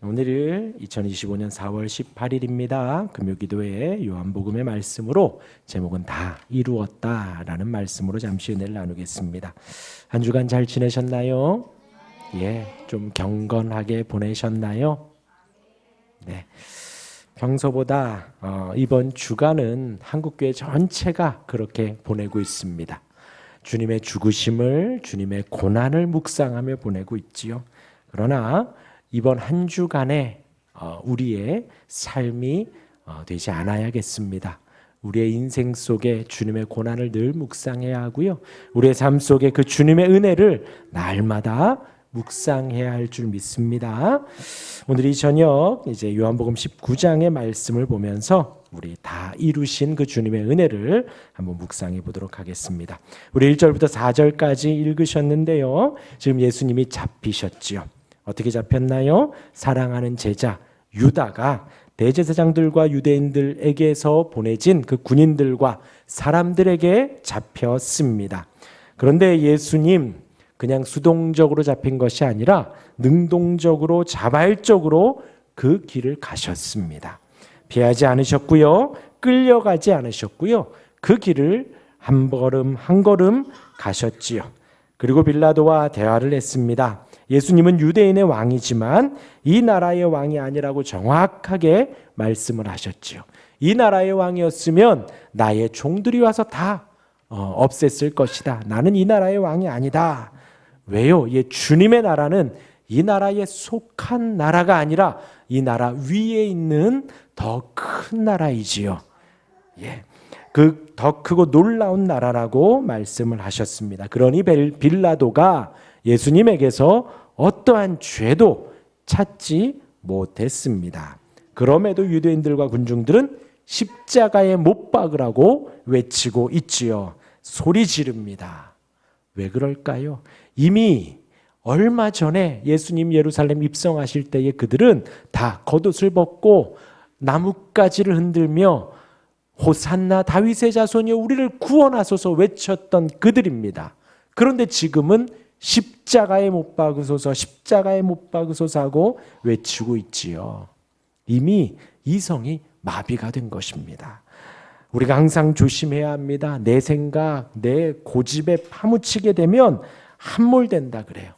오늘은 2025년 4월 18일입니다. 금요기도회 요한복음의 말씀으로 제목은 다 이루었다라는 말씀으로 잠시 은혜를 나누겠습니다. 한 주간 잘 지내셨나요? 좀 경건하게 보내셨나요? 네. 평소보다 이번 주간은 한국교회 전체가 그렇게 보내고 있습니다. 주님의 죽으심을, 주님의 고난을 묵상하며 보내고 있지요. 그러나 이번 한 주간에 우리의 삶이 되지 않아야겠습니다. 우리의 인생 속에 주님의 고난을 늘 묵상해야 하고요. 우리의 삶 속에 그 주님의 은혜를 날마다 묵상해야 할 줄 믿습니다. 오늘 이 저녁 이제 요한복음 19장의 말씀을 보면서 우리 다 이루신 그 주님의 은혜를 한번 묵상해 보도록 하겠습니다. 우리 1절부터 4절까지 읽으셨는데요. 지금 예수님이 잡히셨지요. 어떻게 잡혔나요? 사랑하는 제자 유다가 대제사장들과 유대인들에게서 보내진 그 군인들과 사람들에게 잡혔습니다. 그런데 예수님 그냥 수동적으로 잡힌 것이 아니라 능동적으로 자발적으로 그 길을 가셨습니다. 피하지 않으셨고요. 끌려가지 않으셨고요. 그 길을 한 걸음 한 걸음 가셨지요. 그리고 빌라도와 대화를 했습니다. 예수님은 유대인의 왕이지만 이 나라의 왕이 아니라고 정확하게 말씀을 하셨지요. 이 나라의 왕이었으면 나의 종들이 와서 다 없앴을 것이다. 나는 이 나라의 왕이 아니다. 왜요? 주님의 나라는 이 나라에 속한 나라가 아니라 이 나라 위에 있는 더 큰 나라이지요. 그 더 크고 놀라운 나라라고 말씀을 하셨습니다. 그러니 빌라도가 예수님에게서 어떠한 죄도 찾지 못했습니다. 그럼에도 유대인들과 군중들은 십자가에 못 박으라고 외치고 있지요. 소리 지릅니다. 왜 그럴까요? 이미 얼마 전에 예수님 예루살렘 입성하실 때에 그들은 다 겉옷을 벗고 나뭇가지를 흔들며 호산나 다윗의 자손이여 우리를 구원하소서 외쳤던 그들입니다. 그런데 지금은 십자가에 못 박으소서, 십자가에 못 박으소서 하고 외치고 있지요. 이미 이성이 마비가 된 것입니다. 우리가 항상 조심해야 합니다. 내 생각, 내 고집에 파묻히게 되면 함몰된다 그래요.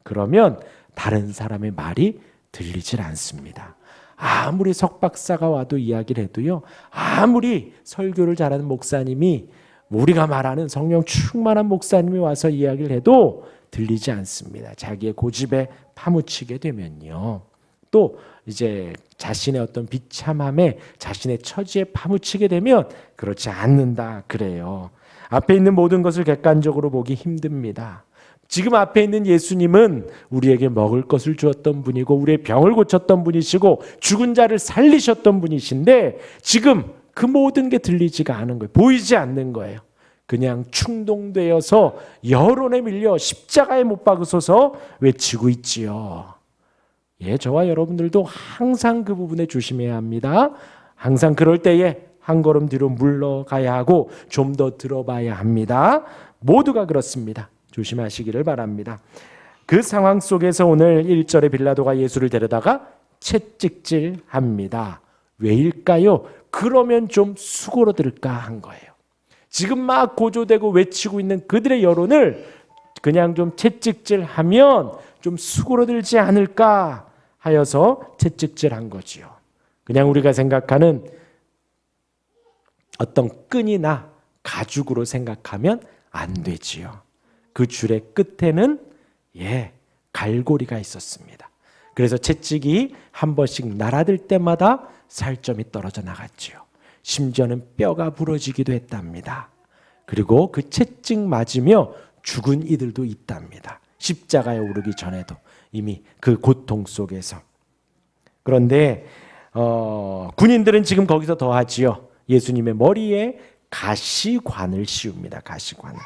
그러면 다른 사람의 말이 들리질 않습니다. 아무리 석박사가 와도 이야기를 해도요. 아무리 설교를 잘하는 목사님이 우리가 말하는 성령 충만한 목사님이 와서 이야기를 해도 들리지 않습니다. 자기의 고집에 파묻히게 되면요. 또 이제 자신의 어떤 비참함에 자신의 처지에 파묻히게 되면 그렇지 않는다 그래요. 앞에 있는 모든 것을 객관적으로 보기 힘듭니다. 지금 앞에 있는 예수님은 우리에게 먹을 것을 주었던 분이고 우리의 병을 고쳤던 분이시고 죽은 자를 살리셨던 분이신데 지금 그 모든 게 들리지가 않은 거예요. 보이지 않는 거예요. 그냥 충동되어서 여론에 밀려 십자가에 못 박으소서 외치고 있지요. 저와 여러분들도 항상 그 부분에 조심해야 합니다. 항상 그럴 때에 한 걸음 뒤로 물러가야 하고 좀 더 들어봐야 합니다. 모두가 그렇습니다. 조심하시기를 바랍니다. 그 상황 속에서 오늘 1절에 빌라도가 예수를 데려다가 채찍질합니다. 왜일까요? 그러면 좀 수고로들까 한 거예요. 지금 막 고조되고 외치고 있는 그들의 여론을 그냥 좀 채찍질하면 좀 수고로들지 않을까 하여서 채찍질한 거지요. 그냥 우리가 생각하는 어떤 끈이나 가죽으로 생각하면 안 되지요. 그 줄의 끝에는 갈고리가 있었습니다. 그래서 채찍이 한 번씩 날아들 때마다 살점이 떨어져 나갔지요. 심지어는 뼈가 부러지기도 했답니다. 그리고 그 채찍 맞으며 죽은 이들도 있답니다. 십자가에 오르기 전에도 이미 그 고통 속에서. 그런데 군인들은 지금 거기서 더하지요. 예수님의 머리에 가시관을 씌웁니다. 가시관을.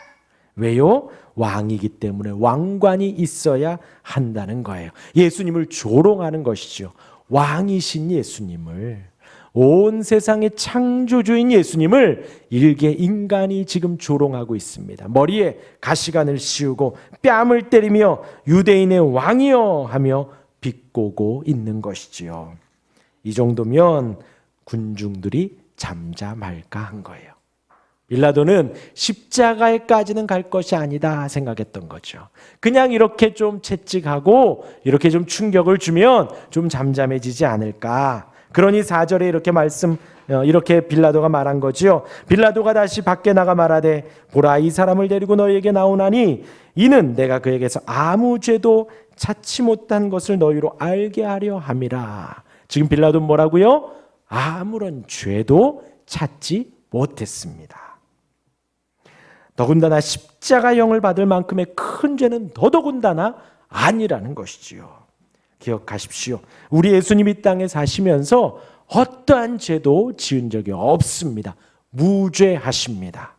왜요? 왕이기 때문에 왕관이 있어야 한다는 거예요. 예수님을 조롱하는 것이죠. 왕이신 예수님을, 온 세상의 창조주인 예수님을 일개 인간이 지금 조롱하고 있습니다. 머리에 가시관을 씌우고 뺨을 때리며 유대인의 왕이여 하며 비꼬고 있는 것이지요. 이 정도면 군중들이 잠잠할까 한 거예요. 빌라도는 십자가에까지는 갈 것이 아니다 생각했던 거죠. 그냥 이렇게 좀 채찍하고 이렇게 좀 충격을 주면 좀 잠잠해지지 않을까. 그러니 4절에 이렇게 빌라도가 말한 거지요. 빌라도가 다시 밖에 나가 말하되 보라, 이 사람을 데리고 너희에게 나오나니 이는 내가 그에게서 아무 죄도 찾지 못한 것을 너희로 알게 하려 함이라. 지금 빌라도는 뭐라고요? 아무런 죄도 찾지 못했습니다. 더군다나 십자가형을 받을 만큼의 큰 죄는 더더군다나 아니라는 것이지요. 기억하십시오. 우리 예수님이 이 땅에 사시면서 어떠한 죄도 지은 적이 없습니다. 무죄하십니다.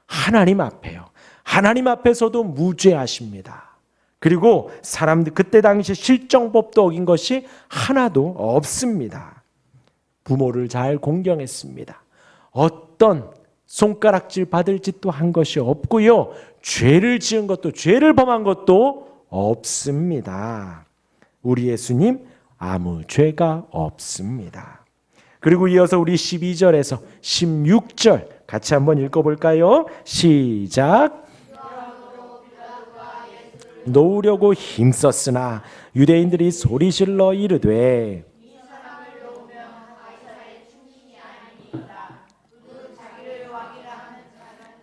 하나님 앞에요. 하나님 앞에서도 무죄하십니다. 그리고 사람들 그때 당시 실정법도 어긴 것이 하나도 없습니다. 부모를 잘 공경했습니다. 어떤 손가락질 받을 짓도 한 것이 없고요. 죄를 지은 것도 죄를 범한 것도 없습니다. 우리 예수님 아무 죄가 없습니다. 그리고 이어서 우리 12절에서 16절 같이 한번 읽어볼까요? 시작. 놓으려고 힘썼으나 유대인들이 소리질러 이르되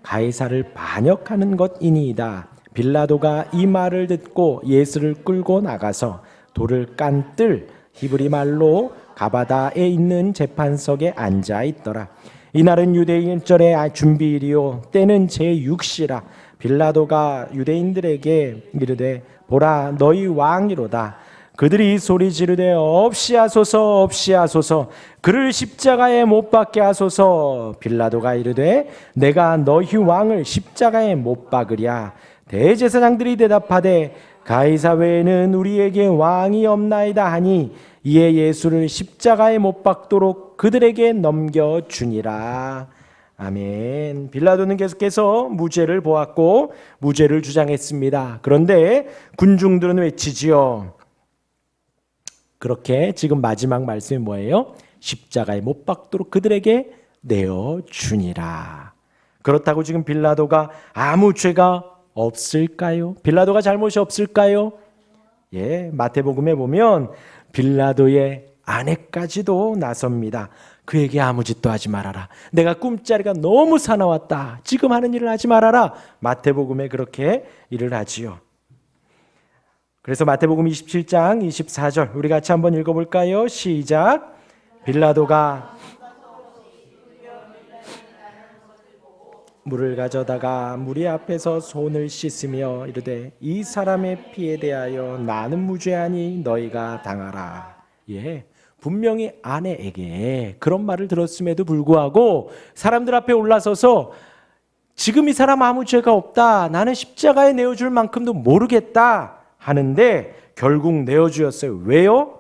가이사를 반역하는 것이니이다. 빌라도가 이 말을 듣고 예수를 끌고 나가서 돌을 깐 뜰 히브리 말로 가바다에 있는 재판석에 앉아 있더라. 이날은 유대인절의 준비일이요 때는 제6시라. 빌라도가 유대인들에게 이르되 보라, 너희 왕이로다. 그들이 소리 지르되 없이하소서 없이하소서, 그를 십자가에 못 박게 하소서. 빌라도가 이르되 내가 너희 왕을 십자가에 못 박으랴. 대제사장들이 대답하되 가이사 외에는 우리에게 왕이 없나이다 하니 이에 예수를 십자가에 못 박도록 그들에게 넘겨주니라. 아멘. 빌라도는 계속해서 무죄를 보았고 무죄를 주장했습니다. 그런데 군중들은 외치지요. 그렇게 지금 마지막 말씀이 뭐예요? 십자가에 못 박도록 그들에게 내어주니라. 그렇다고 지금 빌라도가 아무 죄가 없을까요? 빌라도가 잘못이 없을까요? 예, 마태복음에 보면 빌라도의 아내까지도 나섭니다. 그에게 아무 짓도 하지 말아라. 내가 꿈자리가 너무 사나웠다. 지금 하는 일을 하지 말아라. 마태복음에 그렇게 일을 하지요. 그래서 마태복음 27장 24절 우리 같이 한번 읽어볼까요? 시작. 빌라도가 물을 가져다가 무리 앞에서 손을 씻으며 이르되 이 사람의 피에 대하여 나는 무죄하니 너희가 당하라. 예, 분명히 아내에게 그런 말을 들었음에도 불구하고 사람들 앞에 올라서서 지금 이 사람 아무 죄가 없다. 나는 십자가에 내어줄 만큼도 모르겠다. 하는데 결국 내어주었어요. 왜요?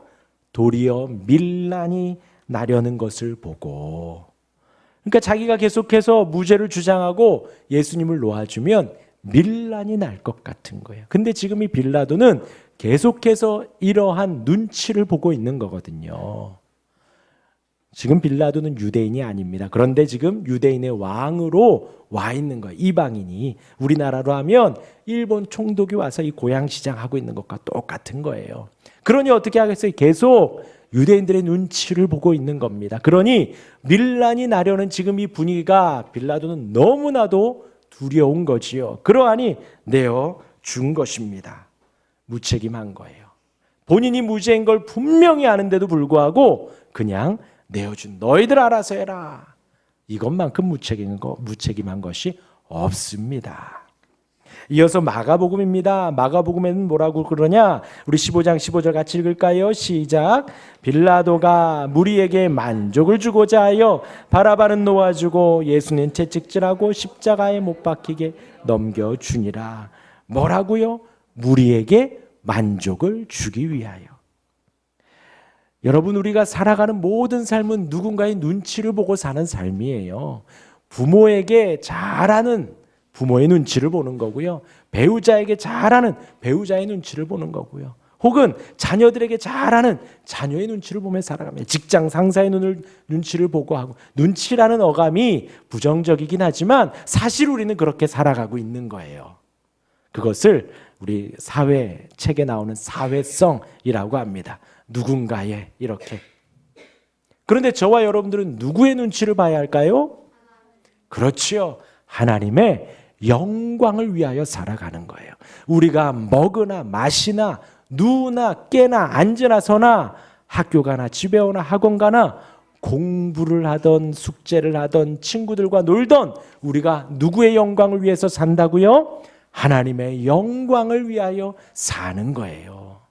도리어 밀란이 나려는 것을 보고. 그러니까 자기가 계속해서 무죄를 주장하고 예수님을 놓아주면 밀란이 날 것 같은 거예요. 근데 지금 이 빌라도는 계속해서 이러한 눈치를 보고 있는 거거든요. 지금 빌라도는 유대인이 아닙니다. 그런데 지금 유대인의 왕으로 와 있는 거예요. 이방인이. 우리나라로 하면 일본 총독이 와서 이 고양시장 하고 있는 것과 똑같은 거예요. 그러니 어떻게 하겠어요? 계속 유대인들의 눈치를 보고 있는 겁니다. 그러니 밀란이 나려는 지금 이 분위기가 빌라도는 너무나도 두려운 거지요. 그러하니 내어준 것입니다. 무책임한 거예요. 본인이 무죄인 걸 분명히 아는데도 불구하고 그냥 내어준 너희들 알아서 해라. 이것만큼 무책임한 것이 없습니다. 이어서 마가복음입니다. 마가복음에는 뭐라고 그러냐? 우리 15장 15절 같이 읽을까요? 시작. 빌라도가 무리에게 만족을 주고자 하여 바라바는 놓아주고 예수는 채찍질하고 십자가에 못 박히게 넘겨주니라. 뭐라고요? 무리에게 만족을 주기 위하여. 여러분, 우리가 살아가는 모든 삶은 누군가의 눈치를 보고 사는 삶이에요. 부모에게 잘하는 부모의 눈치를 보는 거고요. 배우자에게 잘하는 배우자의 눈치를 보는 거고요. 혹은 자녀들에게 잘하는 자녀의 눈치를 보며 살아갑니다. 직장 상사의 눈치를 보고 하고, 눈치라는 어감이 부정적이긴 하지만 사실 우리는 그렇게 살아가고 있는 거예요. 그것을 우리 사회 책에 나오는 사회성이라고 합니다. 누군가의 이렇게. 그런데 저와 여러분들은 누구의 눈치를 봐야 할까요? 그렇지요. 하나님의 영광을 위하여 살아가는 거예요. 우리가 먹으나 마시나 누우나 깨나 앉으나 서나 학교 가나 집에 오나 학원 가나 공부를 하던 숙제를 하던 친구들과 놀던 우리가 누구의 영광을 위해서 산다고요? 하나님의 영광을 위하여 사는 거예요.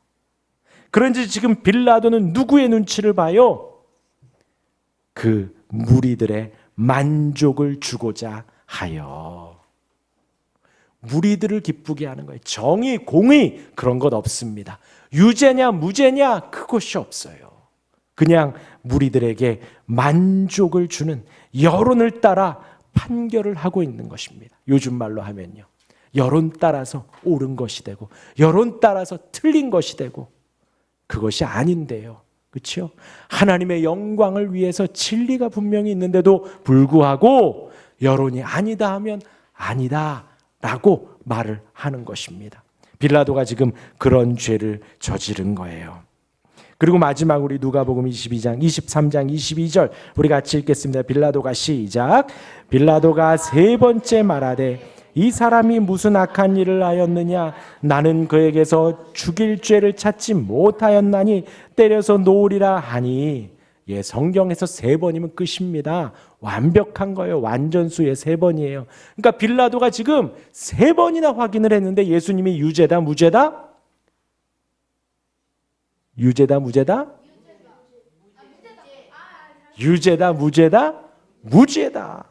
그런지 지금 빌라도는 누구의 눈치를 봐요? 그 무리들의 만족을 주고자 하여. 무리들을 기쁘게 하는 거예요. 정의, 공의 그런 것 없습니다. 유죄냐 무죄냐 그것이 없어요. 그냥 무리들에게 만족을 주는 여론을 따라 판결을 하고 있는 것입니다. 요즘 말로 하면요. 여론 따라서 옳은 것이 되고 여론 따라서 틀린 것이 되고 그것이 아닌데요. 그렇죠? 하나님의 영광을 위해서 진리가 분명히 있는데도 불구하고 여론이 아니다 하면 아니다 라고 말을 하는 것입니다. 빌라도가 지금 그런 죄를 저지른 거예요. 그리고 마지막 우리 누가복음 22장 23장 22절 우리 같이 읽겠습니다. 빌라도가 시작. 빌라도가 세 번째 말하되 이 사람이 무슨 악한 일을 하였느냐? 나는 그에게서 죽일 죄를 찾지 못하였나니 때려서 놓으리라 하니. 예, 성경에서 세 번이면 끝입니다. 완벽한 거예요. 완전수의 세 번이에요. 그러니까 빌라도가 지금 세 번이나 확인을 했는데 예수님이 유죄다 무죄다? 유죄다 무죄다? 유죄다 무죄다? 무죄다.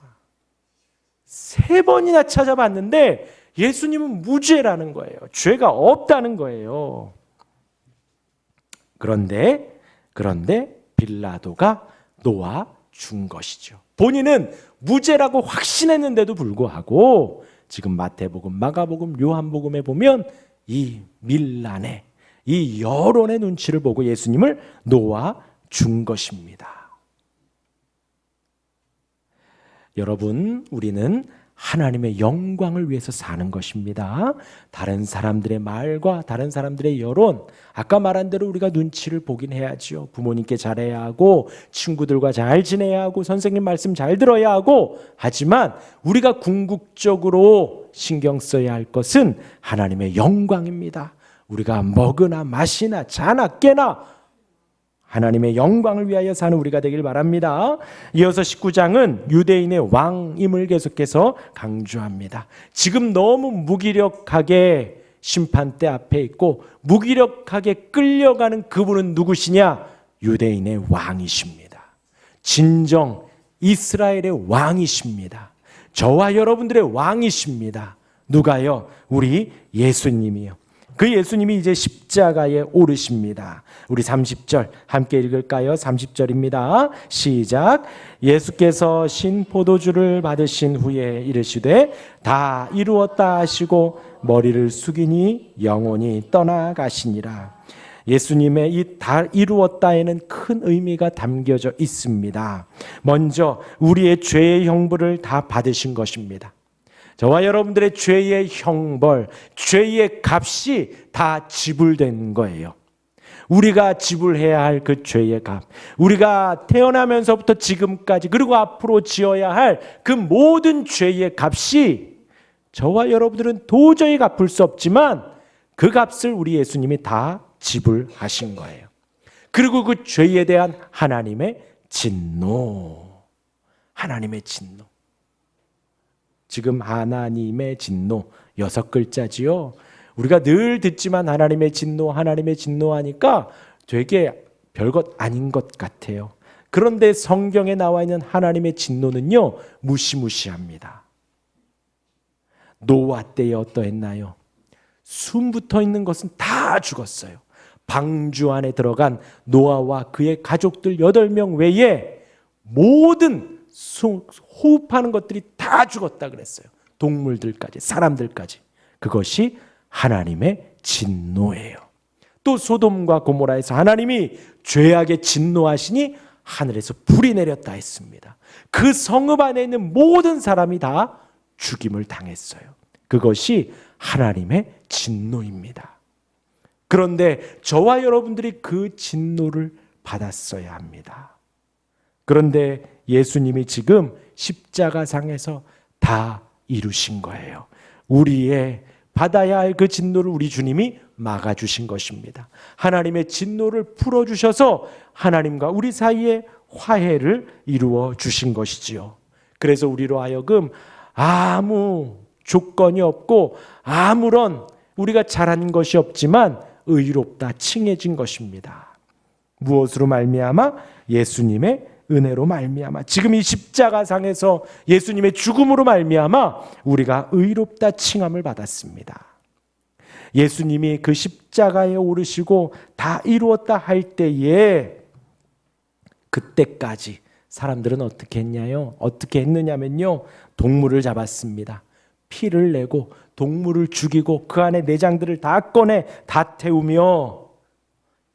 세 번이나 찾아봤는데 예수님은 무죄라는 거예요. 죄가 없다는 거예요. 그런데 빌라도가 놓아준 것이죠. 본인은 무죄라고 확신했는데도 불구하고 지금 마태복음, 마가복음, 요한복음에 보면 이 밀란의 이 여론의 눈치를 보고 예수님을 놓아준 것입니다. 여러분, 우리는 하나님의 영광을 위해서 사는 것입니다. 다른 사람들의 말과 다른 사람들의 여론, 아까 말한 대로 우리가 눈치를 보긴 해야죠. 부모님께 잘해야 하고 친구들과 잘 지내야 하고 선생님 말씀 잘 들어야 하고, 하지만 우리가 궁극적으로 신경 써야 할 것은 하나님의 영광입니다. 우리가 먹으나 마시나 자나 깨나 하나님의 영광을 위하여 사는 우리가 되길 바랍니다. 이어서 19장은 유대인의 왕임을 계속해서 강조합니다. 지금 너무 무기력하게 심판대 앞에 있고 무기력하게 끌려가는 그분은 누구시냐? 유대인의 왕이십니다. 진정 이스라엘의 왕이십니다. 저와 여러분들의 왕이십니다. 누가요? 우리 예수님이요. 그 예수님이 이제 십자가에 오르십니다. 우리 30절 함께 읽을까요? 30절입니다. 시작. 예수께서 신포도주를 받으신 후에 이르시되 다 이루었다 하시고 머리를 숙이니 영혼이 떠나가시니라. 예수님의 이 다 이루었다에는 큰 의미가 담겨져 있습니다. 먼저 우리의 죄의 형벌을 다 받으신 것입니다. 저와 여러분들의 죄의 형벌, 죄의 값이 다 지불된 거예요. 우리가 지불해야 할 그 죄의 값, 우리가 태어나면서부터 지금까지 그리고 앞으로 지어야 할 그 모든 죄의 값이 저와 여러분들은 도저히 갚을 수 없지만 그 값을 우리 예수님이 다 지불하신 거예요. 그리고 그 죄에 대한 하나님의 진노, 하나님의 진노. 지금 하나님의 진노 6글자지요. 우리가 늘 듣지만 하나님의 진노 하니까 되게 별것 아닌 것 같아요. 그런데 성경에 나와 있는 하나님의 진노는요, 무시무시합니다. 노아 때에 어떠했나요? 숨 붙어 있는 것은 다 죽었어요. 방주 안에 들어간 노아와 그의 가족들 8명 외에 모든 호흡하는 것들이 다 죽었다 그랬어요. 동물들까지, 사람들까지. 그것이 하나님의 진노예요. 또 소돔과 고모라에서 하나님이 죄악에 진노하시니 하늘에서 불이 내렸다 했습니다. 그 성읍 안에 있는 모든 사람이 다 죽임을 당했어요. 그것이 하나님의 진노입니다. 그런데 저와 여러분들이 그 진노를 받았어야 합니다. 그런데 예수님이 지금 십자가상에서 다 이루신 거예요. 우리의 받아야 할 그 진노를 우리 주님이 막아주신 것입니다. 하나님의 진노를 풀어주셔서 하나님과 우리 사이에 화해를 이루어 주신 것이지요. 그래서 우리로 하여금 아무 조건이 없고 아무런 우리가 잘한 것이 없지만 의롭다 칭해진 것입니다. 무엇으로 말미암아? 예수님의 은혜로 말미암아. 지금 이 십자가상에서 예수님의 죽음으로 말미암아 우리가 의롭다 칭함을 받았습니다. 예수님이 그 십자가에 오르시고 다 이루었다 할 때에 그때까지 사람들은 어떻게 했냐요? 어떻게 했느냐면요, 동물을 잡았습니다. 피를 내고 동물을 죽이고 그 안에 내장들을 다 꺼내 다 태우며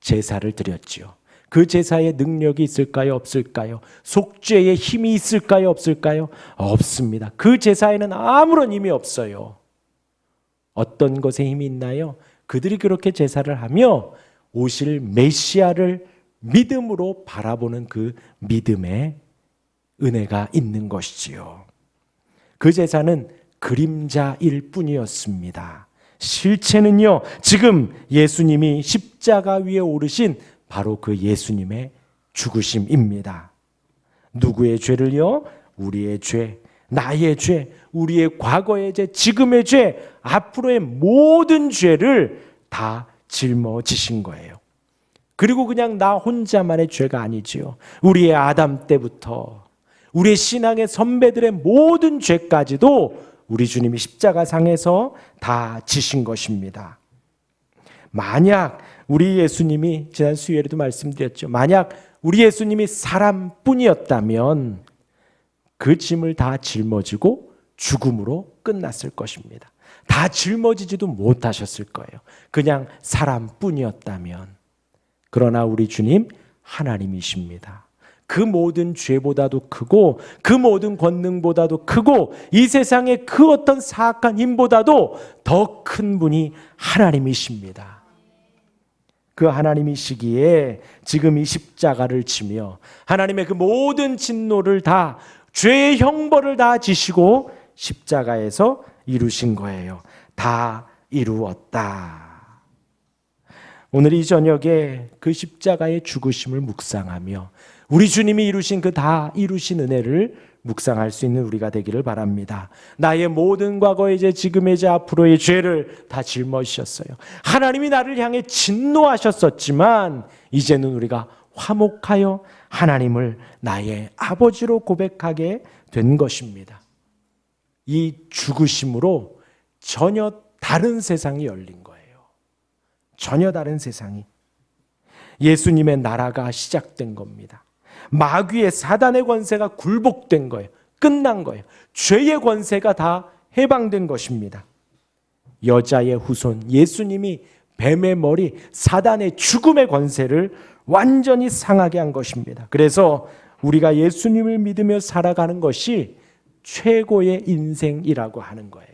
제사를 드렸지요. 그 제사에 능력이 있을까요? 없을까요? 속죄의 힘이 있을까요? 없을까요? 없습니다. 그 제사에는 아무런 힘이 없어요. 어떤 것에 힘이 있나요? 그들이 그렇게 제사를 하며 오실 메시아를 믿음으로 바라보는 그 믿음의 은혜가 있는 것이지요. 그 제사는 그림자일 뿐이었습니다. 실체는요, 지금 예수님이 십자가 위에 오르신 바로 그 예수님의 죽으심입니다. 누구의 죄를요? 우리의 죄, 나의 죄, 우리의 과거의 죄, 지금의 죄, 앞으로의 모든 죄를 다 짊어지신 거예요. 그리고 그냥 나 혼자만의 죄가 아니지요. 우리의 아담 때부터 우리의 신앙의 선배들의 모든 죄까지도 우리 주님이 십자가상에서 다 지신 것입니다. 만약 우리 예수님이, 지난 수요일에도 말씀드렸죠, 만약 우리 예수님이 사람뿐이었다면 그 짐을 다 짊어지고 죽음으로 끝났을 것입니다. 다 짊어지지도 못하셨을 거예요. 그냥 사람뿐이었다면. 그러나 우리 주님 하나님이십니다. 그 모든 죄보다도 크고 그 모든 권능보다도 크고 이 세상의 그 어떤 사악한 힘보다도 더 큰 분이 하나님이십니다. 그 하나님이시기에 지금 이 십자가를 지며 하나님의 그 모든 진노를 다, 죄의 형벌을 다 지시고 십자가에서 이루신 거예요. 다 이루었다. 오늘 이 저녁에 그 십자가의 죽으심을 묵상하며 우리 주님이 이루신 그 다 이루신 은혜를 묵상할 수 있는 우리가 되기를 바랍니다. 나의 모든 과거의 죄, 지금의 죄, 앞으로의 죄를 다 짊어지셨어요. 하나님이 나를 향해 진노하셨었지만 이제는 우리가 화목하여 하나님을 나의 아버지로 고백하게 된 것입니다. 이 죽으심으로 전혀 다른 세상이 열린 거예요. 전혀 다른 세상이. 예수님의 나라가 시작된 겁니다. 마귀의 사단의 권세가 굴복된 거예요. 끝난 거예요. 죄의 권세가 다 해방된 것입니다. 여자의 후손 예수님이 뱀의 머리, 사단의 죽음의 권세를 완전히 상하게 한 것입니다. 그래서 우리가 예수님을 믿으며 살아가는 것이 최고의 인생이라고 하는 거예요.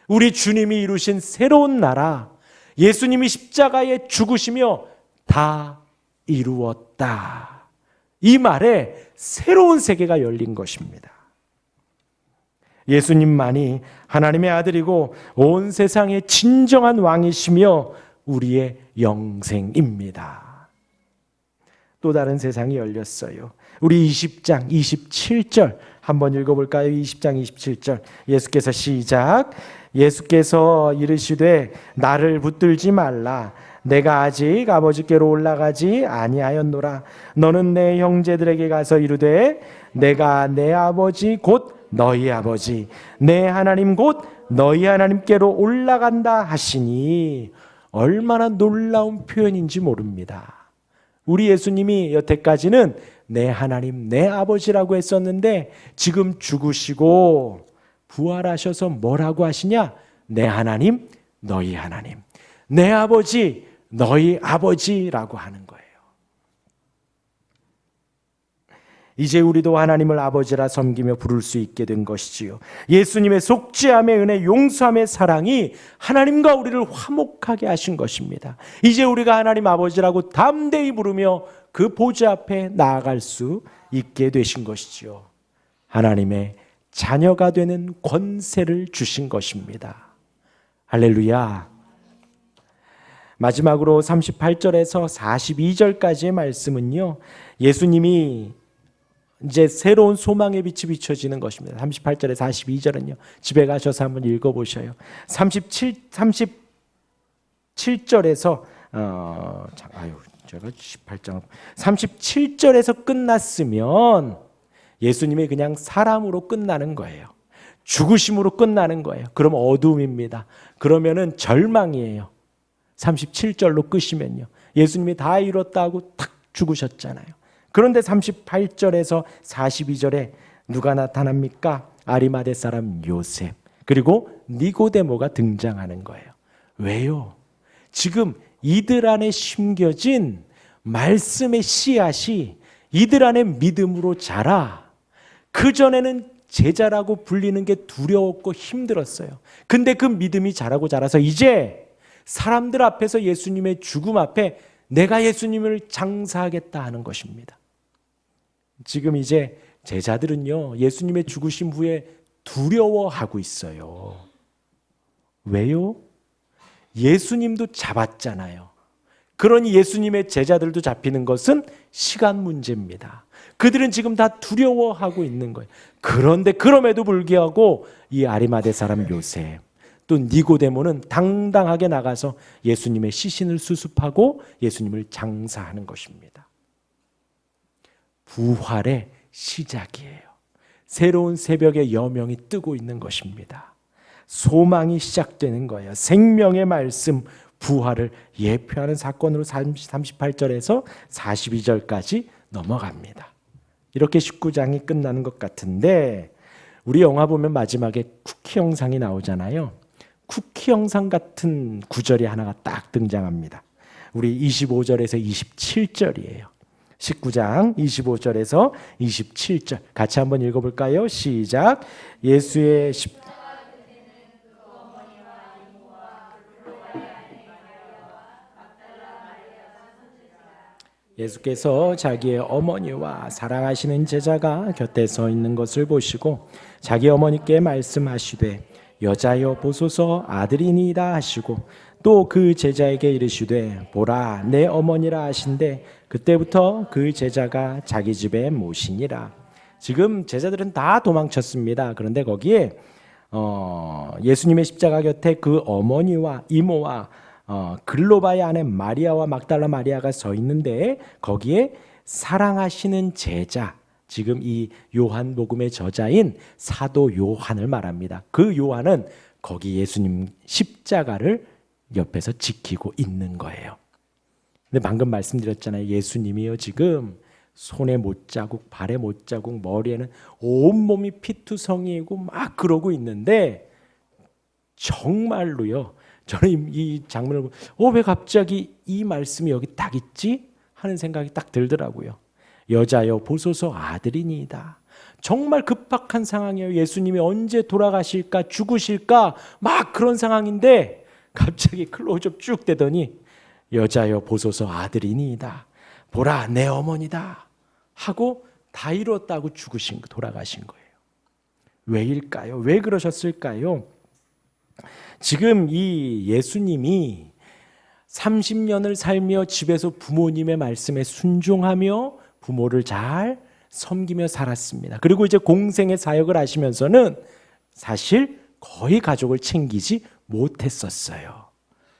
우리 주님이 이루신 새로운 나라, 예수님이 십자가에 죽으시며 다 이루었다. 이 말에 새로운 세계가 열린 것입니다. 예수님만이 하나님의 아들이고 온 세상의 진정한 왕이시며 우리의 영생입니다. 또 다른 세상이 열렸어요. 우리 20장 27절 한번 읽어볼까요? 20장 27절 예수께서 시작. 예수께서 이르시되 나를 붙들지 말라. 내가 아직 아버지께로 올라가지 아니하였노라. 너는 내 형제들에게 가서 이르되 내가 내 아버지 곧 너희 아버지 내 하나님 곧 너희 하나님께로 올라간다 하시니, 얼마나 놀라운 표현인지 모릅니다. 우리 예수님이 여태까지는 내 하나님 내 아버지라고 했었는데 지금 죽으시고 부활하셔서 뭐라고 하시냐? 내 하나님 너희 하나님, 내 아버지 너희 아버지라고 하는 거예요. 이제 우리도 하나님을 아버지라 섬기며 부를 수 있게 된 것이지요. 예수님의 속죄함의 은혜, 용서함의 사랑이 하나님과 우리를 화목하게 하신 것입니다. 이제 우리가 하나님 아버지라고 담대히 부르며 그 보좌 앞에 나아갈 수 있게 되신 것이지요. 하나님의 자녀가 되는 권세를 주신 것입니다. 할렐루야. 마지막으로 38절에서 42절까지의 말씀은요, 예수님이 이제 새로운 소망의 빛이 비춰지는 것입니다. 38절에 42절은요. 집에 가셔서 한번 읽어보셔요. 37절에서 제가 18장 37절에서 끝났으면 예수님이 그냥 사람으로 끝나는 거예요. 죽으심으로 끝나는 거예요. 그럼 어둠입니다. 그러면은 절망이에요. 37절로 끝이면요. 예수님이 다 이뤘다고 탁 죽으셨잖아요. 그런데 38절에서 42절에 누가 나타납니까? 아리마대 사람 요셉 그리고 니고데모가 등장하는 거예요. 왜요? 지금 이들 안에 심겨진 말씀의 씨앗이 이들 안에 믿음으로 자라. 그전에는 제자라고 불리는 게 두려웠고 힘들었어요. 근데 그 믿음이 자라고 자라서 이제 사람들 앞에서 예수님의 죽음 앞에 내가 예수님을 장사하겠다 하는 것입니다. 지금 이제 제자들은요, 예수님의 죽으심 후에 두려워하고 있어요. 왜요? 예수님도 잡았잖아요. 그러니 예수님의 제자들도 잡히는 것은 시간 문제입니다. 그들은 지금 다 두려워하고 있는 거예요. 그런데 그럼에도 불구하고 이 아리마대 사람 요셉 또 니고데모는 당당하게 나가서 예수님의 시신을 수습하고 예수님을 장사하는 것입니다. 부활의 시작이에요. 새로운 새벽의 여명이 뜨고 있는 것입니다. 소망이 시작되는 거예요. 생명의 말씀, 부활을 예표하는 사건으로 38절에서 42절까지 넘어갑니다. 이렇게 19장이 끝나는 것 같은데 우리 영화 보면 마지막에 쿠키 영상이 나오잖아요. 쿠키 영상 같은 구절이 하나가 딱 등장합니다. 우리 25절에서 27절이에요. 19장 25절에서 27절 같이 한번 읽어볼까요? 시작. 예수의 예수께서 자기의 어머니와 사랑하시는 제자가 곁에 서 있는 것을 보시고 자기 어머니께 말씀하시되 여자여 보소서 아들이니이다 하시고 또 그 제자에게 이르시되 보라 내 어머니라 하신대 그때부터 그 제자가 자기 집에 모시니라. 지금 제자들은 다 도망쳤습니다. 그런데 거기에 예수님의 십자가 곁에 그 어머니와 이모와 글로바의 아내 마리아와 막달라 마리아가 서 있는데 거기에 사랑하시는 제자, 지금 이 요한복음의 저자인 사도 요한을 말합니다. 그 요한은 거기 예수님 십자가를 옆에서 지키고 있는 거예요. 근데 방금 말씀드렸잖아요. 예수님이요 지금 손에 못자국, 발에 못자국, 머리에는 온몸이 피투성이고 막 그러고 있는데 정말로요. 저는 이 장면을 보고 왜 갑자기 이 말씀이 여기 딱 있지? 하는 생각이 딱 들더라고요. 여자여 보소서 아들이니이다. 정말 급박한 상황이에요. 예수님이 언제 돌아가실까 죽으실까 막 그런 상황인데 갑자기 클로즈업 쭉 되더니 여자여 보소서 아들이니이다. 보라 내 어머니다 하고 다 이뤘다고 돌아가신 거예요. 왜일까요? 왜 그러셨을까요? 지금 이 예수님이 30년을 살며 집에서 부모님의 말씀에 순종하며 부모를 잘 섬기며 살았습니다. 그리고 이제 공생의 사역을 하시면서는 사실 거의 가족을 챙기지 못했었어요.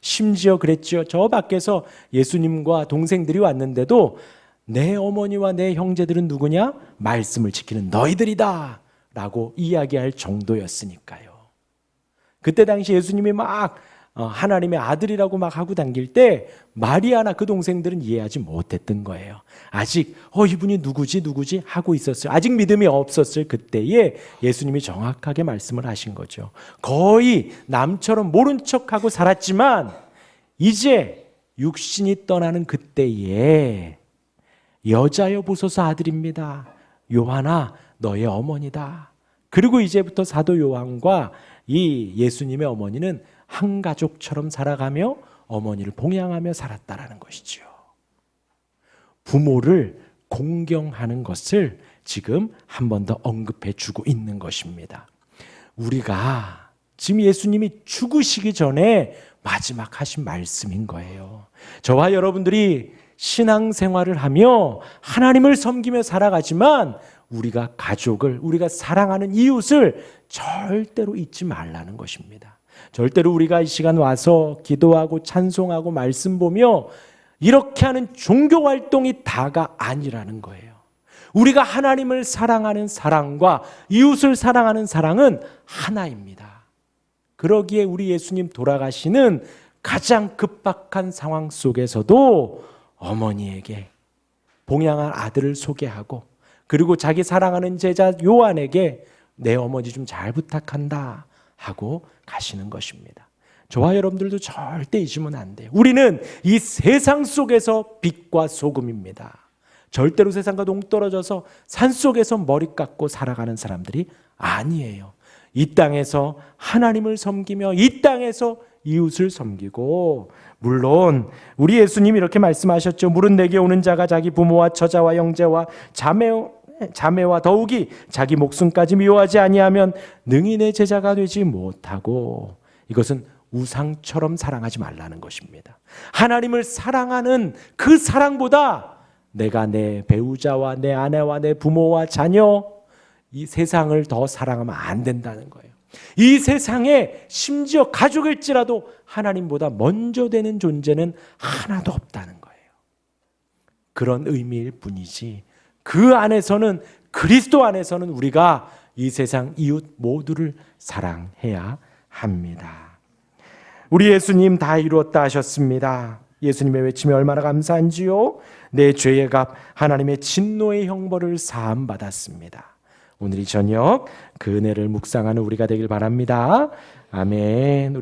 심지어 그랬죠. 저 밖에서 예수님과 동생들이 왔는데도 내 어머니와 내 형제들은 누구냐? 말씀을 지키는 너희들이다 라고 이야기할 정도였으니까요. 그때 당시 예수님이 막 하나님의 아들이라고 막 하고 당길 때 마리아나 그 동생들은 이해하지 못했던 거예요. 아직 이분이 누구지 하고 있었어요. 아직 믿음이 없었을 그때에 예수님이 정확하게 말씀을 하신 거죠. 거의 남처럼 모른 척하고 살았지만 이제 육신이 떠나는 그때에 여자여 보소서 아들입니다. 요한아 너의 어머니다. 그리고 이제부터 사도 요한과 이 예수님의 어머니는 한 가족처럼 살아가며 어머니를 봉양하며 살았다라는 것이죠. 부모를 공경하는 것을 지금 한 번 더 언급해 주고 있는 것입니다. 우리가 지금 예수님이 죽으시기 전에 마지막 하신 말씀인 거예요. 저와 여러분들이 신앙생활을 하며 하나님을 섬기며 살아가지만 우리가 가족을, 우리가 사랑하는 이웃을 절대로 잊지 말라는 것입니다. 절대로 우리가 이 시간 와서 기도하고 찬송하고 말씀 보며 이렇게 하는 종교 활동이 다가 아니라는 거예요. 우리가 하나님을 사랑하는 사랑과 이웃을 사랑하는 사랑은 하나입니다. 그러기에 우리 예수님 돌아가시는 가장 급박한 상황 속에서도 어머니에게 봉양한 아들을 소개하고 그리고 자기 사랑하는 제자 요한에게 내 어머니 좀 잘 부탁한다 하고 가시는 것입니다. 저와 여러분들도 절대 잊으면 안 돼요. 우리는 이 세상 속에서 빛과 소금입니다. 절대로 세상과 동떨어져서 산속에서 머리 깎고 살아가는 사람들이 아니에요. 이 땅에서 하나님을 섬기며 이 땅에서 이웃을 섬기고, 물론 우리 예수님이 이렇게 말씀하셨죠. 물은 내게 오는 자가 자기 부모와 처자와 형제와 자매와 더욱이 자기 목숨까지 미워하지 아니하면 능히 내 제자가 되지 못하고. 이것은 우상처럼 사랑하지 말라는 것입니다. 하나님을 사랑하는 그 사랑보다 내가 내 배우자와 내 아내와 내 부모와 자녀, 이 세상을 더 사랑하면 안 된다는 거예요. 이 세상에 심지어 가족일지라도 하나님보다 먼저 되는 존재는 하나도 없다는 거예요. 그런 의미일 뿐이지, 그 안에서는, 그리스도 안에서는 우리가 이 세상 이웃 모두를 사랑해야 합니다. 우리 예수님 다 이루었다 하셨습니다. 예수님의 외침이 얼마나 감사한지요. 내 죄의 값 하나님의 진노의 형벌을 사함 받았습니다. 오늘 이 저녁 그 은혜를 묵상하는 우리가 되길 바랍니다. 아멘.